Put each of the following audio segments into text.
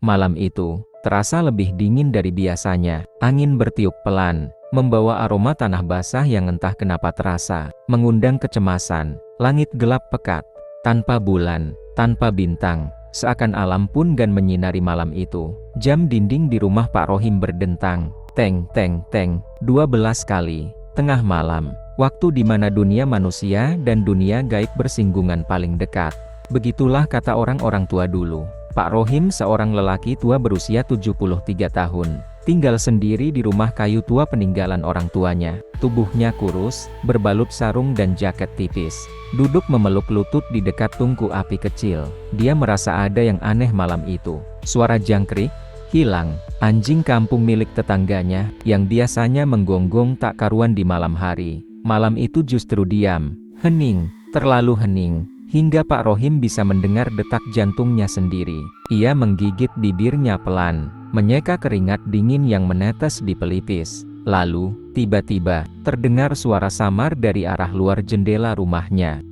Malam itu terasa lebih dingin dari biasanya. Angin bertiup pelan, membawa aroma tanah basah yang entah kenapa terasa mengundang kecemasan. Langit gelap pekat, tanpa bulan, tanpa bintang, seakan alam pun gan menyinari malam itu. Jam dinding di rumah Pak Rohim berdentang, teng teng teng, 12 kali. Tengah malam, waktu di mana dunia manusia dan dunia gaib bersinggungan paling dekat. Begitulah kata orang-orang tua dulu. Pak Rohim seorang lelaki tua berusia 73 tahun. Tinggal sendiri di rumah kayu tua peninggalan orang tuanya. Tubuhnya kurus, berbalut sarung dan jaket tipis. Duduk memeluk lutut di dekat tungku api kecil. Dia merasa ada yang aneh malam itu. Suara jangkrik hilang. Anjing kampung milik tetangganya, yang biasanya menggonggong tak karuan di malam hari, malam itu justru diam, hening, terlalu hening. Hingga Pak Rohim bisa mendengar detak jantungnya sendiri. Ia menggigit bibirnya pelan, menyeka keringat dingin yang menetes di pelipis. Lalu, tiba-tiba, terdengar suara samar dari arah luar jendela rumahnya.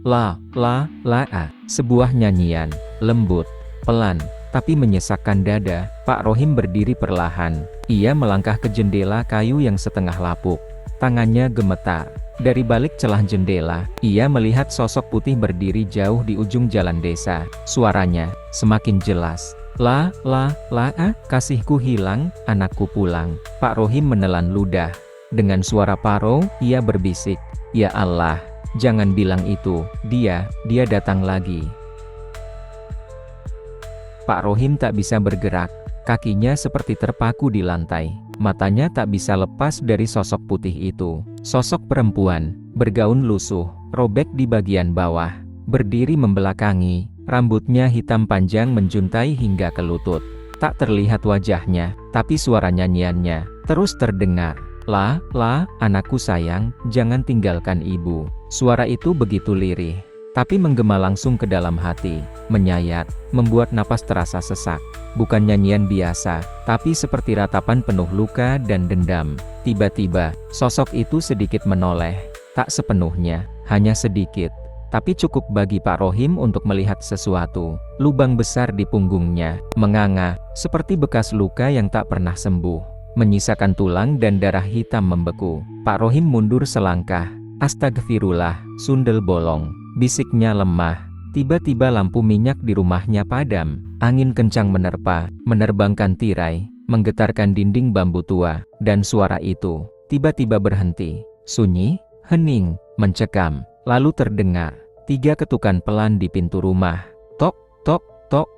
Sebuah nyanyian, lembut, pelan, tapi menyesakkan dada. Pak Rohim berdiri perlahan. Ia melangkah ke jendela kayu yang setengah lapuk. Tangannya gemetar. Dari balik celah jendela, ia melihat sosok putih berdiri jauh di ujung jalan desa. Suaranya semakin jelas. Kasihku hilang, anakku pulang. Pak Rohim menelan ludah. Dengan suara parau, ia berbisik, "Ya Allah, jangan bilang itu, dia datang lagi." Pak Rohim tak bisa bergerak. Kakinya seperti terpaku di lantai. Matanya tak bisa lepas dari sosok putih itu. Sosok perempuan, bergaun lusuh, robek di bagian bawah, berdiri membelakangi, rambutnya hitam panjang menjuntai hingga ke lutut. Tak terlihat wajahnya, tapi suara nyanyiannya terus terdengar. Anakku sayang, jangan tinggalkan ibu." Suara itu begitu lirih, tapi menggema langsung ke dalam hati, menyayat, membuat napas terasa sesak. Bukan nyanyian biasa, tapi seperti ratapan penuh luka dan dendam. Tiba-tiba, sosok itu sedikit menoleh. Tak sepenuhnya, hanya sedikit. Tapi cukup bagi Pak Rohim untuk melihat sesuatu. Lubang besar di punggungnya, menganga, seperti bekas luka yang tak pernah sembuh. Menyisakan tulang dan darah hitam membeku. Pak Rohim mundur selangkah. "Astagfirullah, sundel bolong," bisiknya lemah. Tiba-tiba lampu minyak di rumahnya padam. Angin kencang menerpa, menerbangkan tirai, menggetarkan dinding bambu tua, dan suara itu tiba-tiba berhenti. Sunyi, hening, mencekam. Lalu terdengar 3 ketukan pelan di pintu rumah. Tok, tok, tok.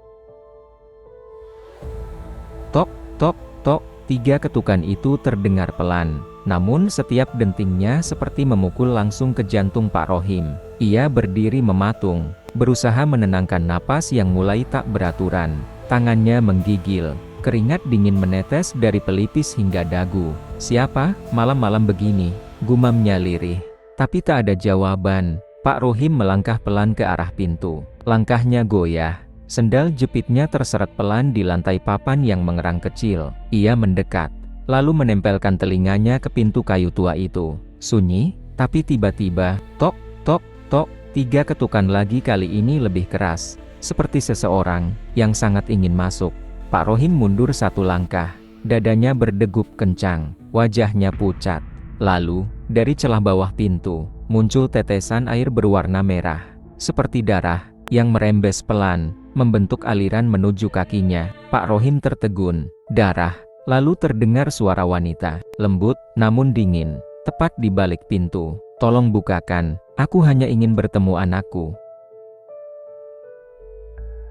Tok, tok, tok. 3 ketukan itu terdengar pelan. Namun setiap dentingnya seperti memukul langsung ke jantung Pak Rohim. Ia berdiri mematung, berusaha menenangkan napas yang mulai tak beraturan. Tangannya menggigil, keringat dingin menetes dari pelipis hingga dagu. "Siapa, malam-malam begini?" gumamnya lirih. Tapi tak ada jawaban. Pak Rohim melangkah pelan ke arah pintu. Langkahnya goyah. Sendal jepitnya terseret pelan di lantai papan yang mengerang kecil. Ia mendekat, lalu menempelkan telinganya ke pintu kayu tua itu. Sunyi, tapi tiba-tiba, tok, tok, tok, 3 ketukan lagi, kali ini lebih keras. Seperti seseorang yang sangat ingin masuk. Pak Rohim mundur 1 langkah. Dadanya berdegup kencang, wajahnya pucat. Lalu, dari celah bawah pintu, muncul tetesan air berwarna merah. Seperti darah, yang merembes pelan, membentuk aliran menuju kakinya. Pak Rohim tertegun. Darah. Lalu terdengar suara wanita, lembut, namun dingin, tepat di balik pintu. "Tolong bukakan, aku hanya ingin bertemu anakku."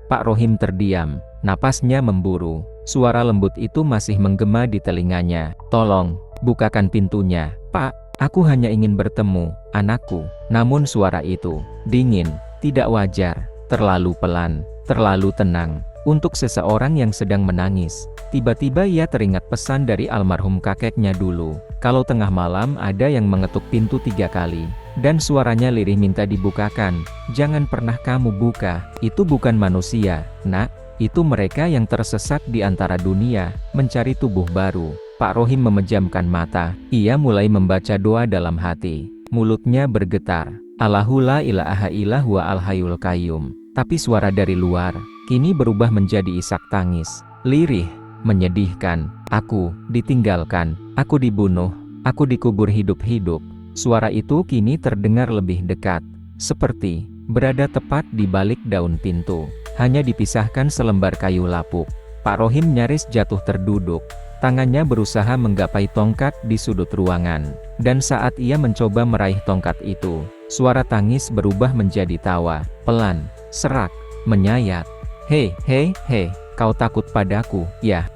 Pak Rohim terdiam, napasnya memburu. Suara lembut itu masih menggema di telinganya. "Tolong, bukakan pintunya, Pak. Aku hanya ingin bertemu anakku." Namun suara itu, dingin, tidak wajar, terlalu pelan, terlalu tenang. Untuk seseorang yang sedang menangis. Tiba-tiba ia teringat pesan dari almarhum kakeknya dulu. Kalau tengah malam ada yang mengetuk pintu 3 kali. Dan suaranya lirih minta dibukakan. "Jangan pernah kamu buka. Itu bukan manusia, nak. Itu mereka yang tersesat di antara dunia, mencari tubuh baru." Pak Rohim memejamkan mata. Ia mulai membaca doa dalam hati. Mulutnya bergetar. "Allahu la ilaha illallah wa al hayyul qayyum." Tapi suara dari luar kini berubah menjadi isak tangis. lirih, menyedihkan. Aku ditinggalkan, aku dibunuh, aku dikubur hidup-hidup. Suara itu kini terdengar lebih dekat, seperti berada tepat di balik daun pintu. Hanya dipisahkan selembar kayu lapuk. Pak Rohim nyaris jatuh terduduk. Tangannya berusaha menggapai tongkat di sudut ruangan. Dan saat ia mencoba meraih tongkat itu, suara tangis berubah menjadi tawa, pelan, serak, menyayat. Hei, hei, hei, kau takut padaku, ya?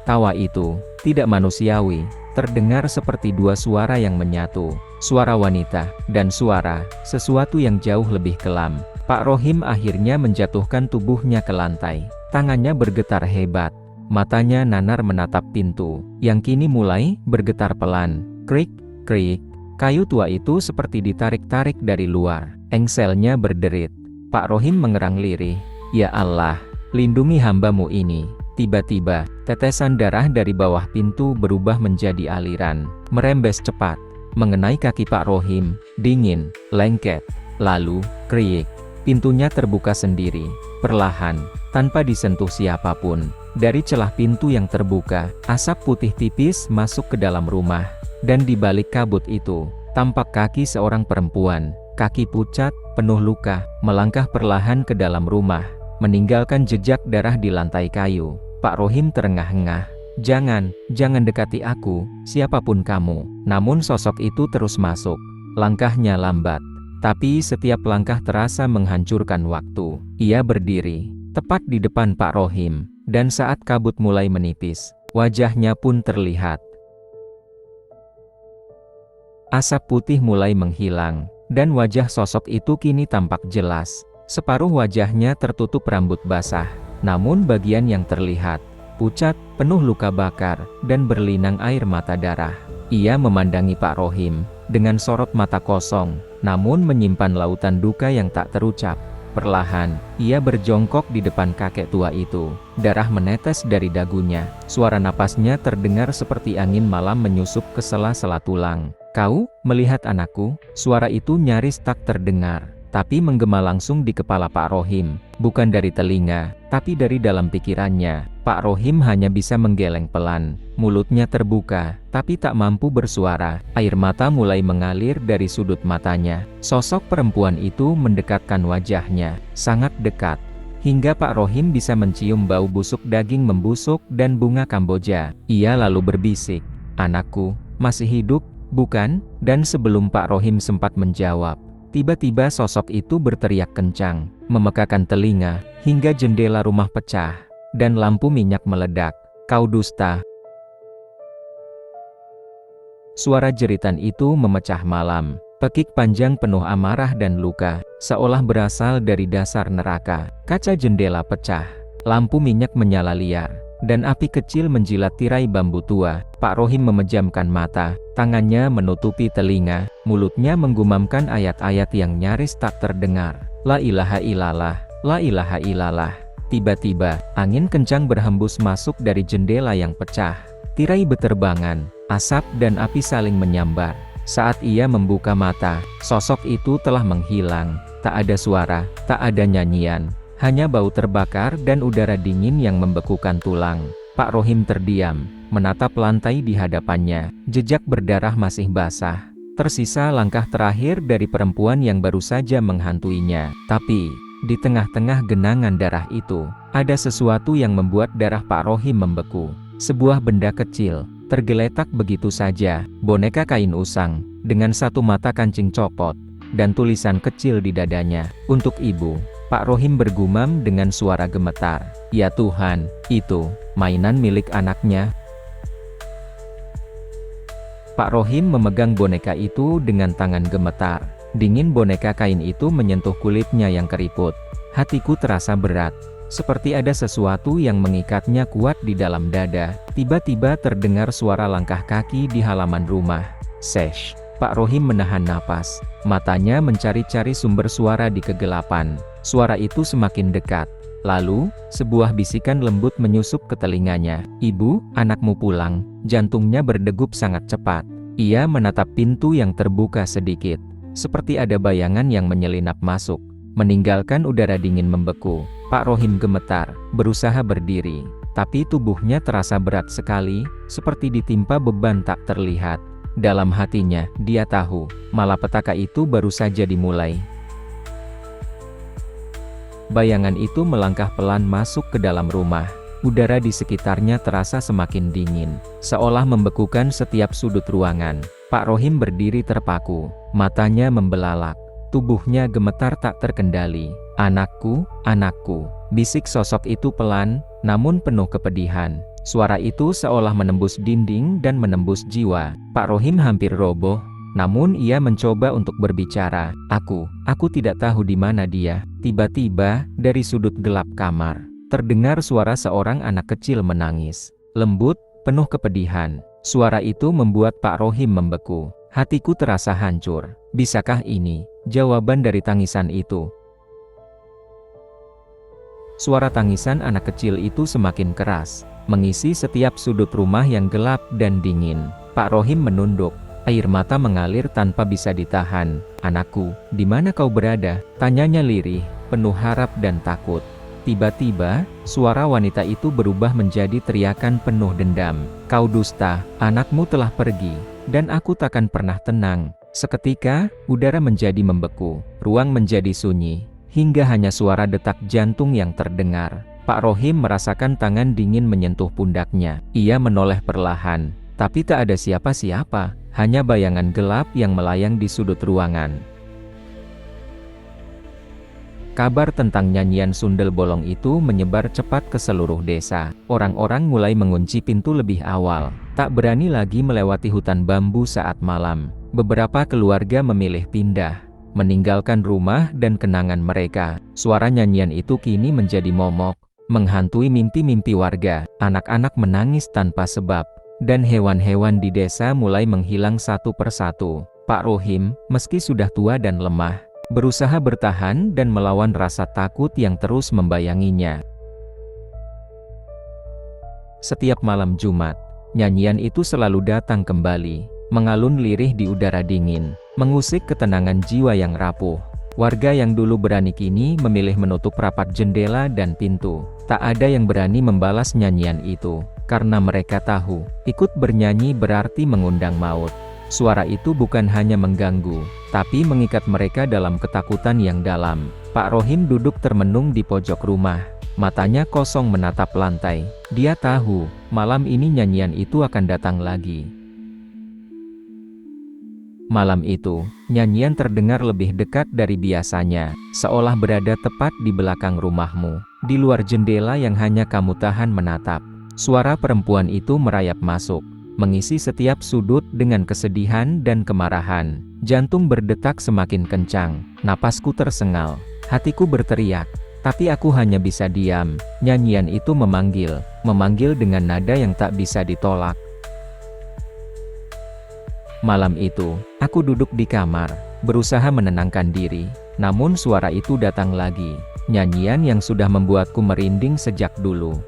Tawa itu tidak manusiawi, terdengar seperti dua suara yang menyatu. Suara wanita, dan suara sesuatu yang jauh lebih kelam. Pak Rohim akhirnya menjatuhkan tubuhnya ke lantai. Tangannya bergetar hebat. Matanya nanar menatap pintu, yang kini mulai bergetar pelan. Krik, krik. Kayu tua itu seperti ditarik-tarik dari luar. Engselnya berderit. Pak Rohim mengerang lirih. Ya Allah, lindungi hambamu ini. Tiba-tiba, tetesan darah dari bawah pintu berubah menjadi aliran, merembes cepat, mengenai kaki Pak Rohim, dingin, lengket. Lalu, kriik, pintunya terbuka sendiri, perlahan, tanpa disentuh siapapun. Dari celah pintu yang terbuka, asap putih tipis masuk ke dalam rumah, dan di balik kabut itu, tampak kaki seorang perempuan, kaki pucat, penuh luka, melangkah perlahan ke dalam rumah, meninggalkan jejak darah di lantai kayu. Pak Rohim terengah-engah. Jangan dekati aku, siapapun kamu. Namun sosok itu terus masuk. Langkahnya lambat, tapi setiap langkah terasa menghancurkan waktu. Ia berdiri, tepat di depan Pak Rohim, dan saat kabut mulai menipis, wajahnya pun terlihat. Asap putih mulai menghilang, dan wajah sosok itu kini tampak jelas. Separuh wajahnya tertutup rambut basah. Namun bagian yang terlihat, pucat, penuh luka bakar, dan berlinang air mata darah. Ia memandangi Pak Rohim, dengan sorot mata kosong, namun menyimpan lautan duka yang tak terucap. Perlahan, ia berjongkok di depan kakek tua itu. Darah menetes dari dagunya. Suara napasnya terdengar seperti angin malam menyusup ke sela-sela tulang. Kau, melihat anakku? Suara itu nyaris tak terdengar, tapi menggema langsung di kepala Pak Rohim. Bukan dari telinga, tapi dari dalam pikirannya. Pak Rohim hanya bisa menggeleng pelan. Mulutnya terbuka, tapi tak mampu bersuara. Air mata mulai mengalir dari sudut matanya. Sosok perempuan itu mendekatkan wajahnya, sangat dekat. Hingga Pak Rohim bisa mencium bau busuk daging membusuk dan bunga Kamboja. Ia lalu berbisik, "Anakku, masih hidup, bukan?" Dan sebelum Pak Rohim sempat menjawab, tiba-tiba sosok itu berteriak kencang, memekakan telinga, hingga jendela rumah pecah, dan lampu minyak meledak. "Kau dusta!" Suara jeritan itu memecah malam. Pekik panjang penuh amarah dan luka, seolah berasal dari dasar neraka. Kaca jendela pecah, lampu minyak menyala liar, dan api kecil menjilat tirai bambu tua. Pak Rohim memejamkan mata, tangannya menutupi telinga, mulutnya menggumamkan ayat-ayat yang nyaris tak terdengar. La ilaha illallah, la ilaha illallah. Tiba-tiba, angin kencang berhembus masuk dari jendela yang pecah. Tirai beterbangan, asap dan api saling menyambar. Saat ia membuka mata, sosok itu telah menghilang. Tak ada suara, tak ada nyanyian, hanya bau terbakar dan udara dingin yang membekukan tulang. Pak Rohim terdiam, menatap lantai di hadapannya. Jejak berdarah masih basah. Tersisa langkah terakhir dari perempuan yang baru saja menghantuinya. Tapi, di tengah-tengah genangan darah itu, ada sesuatu yang membuat darah Pak Rohim membeku. Sebuah benda kecil, tergeletak begitu saja, boneka kain usang, dengan satu mata kancing copot, dan tulisan kecil di dadanya, "Untuk ibu." Pak Rohim bergumam dengan suara gemetar, "Ya Tuhan, itu mainan milik anaknya." Pak Rohim memegang boneka itu dengan tangan gemetar. Dingin boneka kain itu menyentuh kulitnya yang keriput. Hatiku terasa berat, seperti ada sesuatu yang mengikatnya kuat di dalam dada. Tiba-tiba terdengar suara langkah kaki di halaman rumah. Sesh. Pak Rohim menahan napas. Matanya mencari-cari sumber suara di kegelapan. Suara itu semakin dekat. Lalu, sebuah bisikan lembut menyusup ke telinganya. "Ibu, anakmu pulang." Jantungnya berdegup sangat cepat. Ia menatap pintu yang terbuka sedikit. Seperti ada bayangan yang menyelinap masuk, meninggalkan udara dingin membeku. Pak Rohim gemetar, berusaha berdiri. Tapi tubuhnya terasa berat sekali, seperti ditimpa beban tak terlihat. Dalam hatinya, dia tahu, malapetaka itu baru saja dimulai. Bayangan itu melangkah pelan masuk ke dalam rumah. Udara di sekitarnya terasa semakin dingin, seolah membekukan setiap sudut ruangan. Pak Rohim berdiri terpaku, matanya membelalak, tubuhnya gemetar tak terkendali. "Anakku, anakku," bisik sosok itu pelan, namun penuh kepedihan. Suara itu seolah menembus dinding dan menembus jiwa. Pak Rohim hampir roboh, namun ia mencoba untuk berbicara. Aku tidak tahu di mana dia." Tiba-tiba, dari sudut gelap kamar, terdengar suara seorang anak kecil menangis. Lembut, penuh kepedihan. Suara itu membuat Pak Rohim membeku. Hatiku terasa hancur. Bisakah ini jawaban dari tangisan itu? Suara tangisan anak kecil itu semakin keras, mengisi setiap sudut rumah yang gelap dan dingin. Pak Rohim menunduk, air mata mengalir tanpa bisa ditahan. "Anakku, di mana kau berada?" tanyanya lirih, penuh harap dan takut. Tiba-tiba, suara wanita itu berubah menjadi teriakan penuh dendam. "Kau dusta, anakmu telah pergi, dan aku takkan pernah tenang." Seketika, udara menjadi membeku, ruang menjadi sunyi, hingga hanya suara detak jantung yang terdengar. Pak Rohim merasakan tangan dingin menyentuh pundaknya. Ia menoleh perlahan, tapi tak ada siapa-siapa, hanya bayangan gelap yang melayang di sudut ruangan. Kabar tentang nyanyian sundel bolong itu menyebar cepat ke seluruh desa. Orang-orang mulai mengunci pintu lebih awal, tak berani lagi melewati hutan bambu saat malam. Beberapa keluarga memilih pindah, meninggalkan rumah dan kenangan mereka. Suara nyanyian itu kini menjadi momok, menghantui mimpi-mimpi warga. Anak-anak menangis tanpa sebab, dan hewan-hewan di desa mulai menghilang satu persatu. Pak Rohim, meski sudah tua dan lemah, berusaha bertahan dan melawan rasa takut yang terus membayanginya. Setiap malam Jumat, nyanyian itu selalu datang kembali, mengalun lirih di udara dingin, mengusik ketenangan jiwa yang rapuh. Warga yang dulu berani kini memilih menutup rapat jendela dan pintu. Tak ada yang berani membalas nyanyian itu, karena mereka tahu, ikut bernyanyi berarti mengundang maut. Suara itu bukan hanya mengganggu, tapi mengikat mereka dalam ketakutan yang dalam. Pak Rohim duduk termenung di pojok rumah, matanya kosong menatap lantai. Dia tahu, malam ini nyanyian itu akan datang lagi. Malam itu, nyanyian terdengar lebih dekat dari biasanya, seolah berada tepat di belakang rumahmu, di luar jendela yang hanya kamu tahan menatap. Suara perempuan itu merayap masuk, mengisi setiap sudut dengan kesedihan dan kemarahan. Jantung berdetak semakin kencang, napasku tersengal, hatiku berteriak, tapi aku hanya bisa diam. Nyanyian itu memanggil dengan nada yang tak bisa ditolak. Malam itu, aku duduk di kamar, berusaha menenangkan diri, namun suara itu datang lagi. Nyanyian yang sudah membuatku merinding sejak dulu.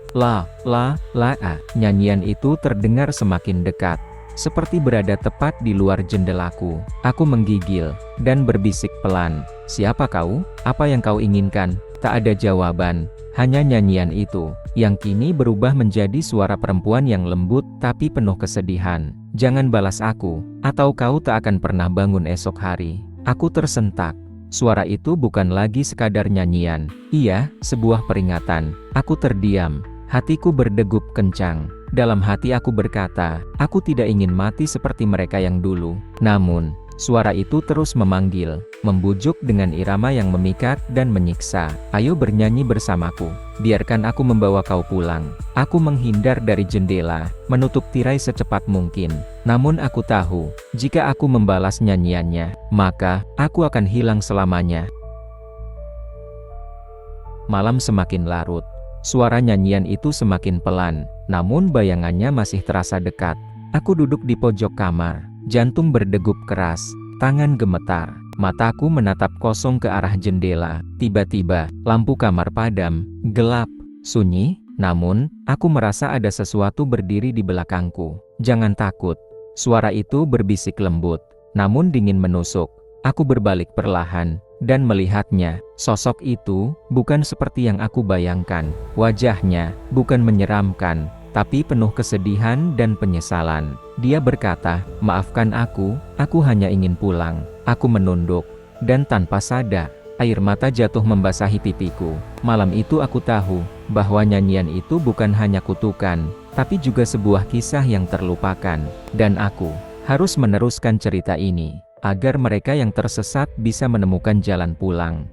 Nyanyian itu terdengar semakin dekat, seperti berada tepat di luar jendelaku. Aku menggigil, dan berbisik pelan, "Siapa kau? Apa yang kau inginkan?" Tak ada jawaban, hanya nyanyian itu, yang kini berubah menjadi suara perempuan yang lembut tapi penuh kesedihan. "Jangan balas aku, atau kau tak akan pernah bangun esok hari." Aku tersentak. Suara itu bukan lagi sekadar nyanyian, ia sebuah peringatan. Aku terdiam, hatiku berdegup kencang. Dalam hati aku berkata, aku tidak ingin mati seperti mereka yang dulu. Namun, suara itu terus memanggil, membujuk dengan irama yang memikat dan menyiksa. "Ayo bernyanyi bersamaku, biarkan aku membawa kau pulang." Aku menghindar dari jendela, menutup tirai secepat mungkin. Namun aku tahu, jika aku membalas nyanyiannya, maka aku akan hilang selamanya. Malam semakin larut. Suara nyanyian itu semakin pelan, namun bayangannya masih terasa dekat. Aku duduk di pojok kamar, jantung berdegup keras, tangan gemetar, mataku menatap kosong ke arah jendela. Tiba-tiba, lampu kamar padam, gelap, sunyi, namun, aku merasa ada sesuatu berdiri di belakangku. "Jangan takut." Suara itu berbisik lembut, namun dingin menusuk. Aku berbalik perlahan, dan melihatnya. Sosok itu bukan seperti yang aku bayangkan. Wajahnya bukan menyeramkan, tapi penuh kesedihan dan penyesalan. Dia berkata, "Maafkan aku hanya ingin pulang." Aku menunduk, dan tanpa sadar, air mata jatuh membasahi pipiku. Malam itu aku tahu bahwa nyanyian itu bukan hanya kutukan, tapi juga sebuah kisah yang terlupakan. Dan aku harus meneruskan cerita ini, agar mereka yang tersesat bisa menemukan jalan pulang.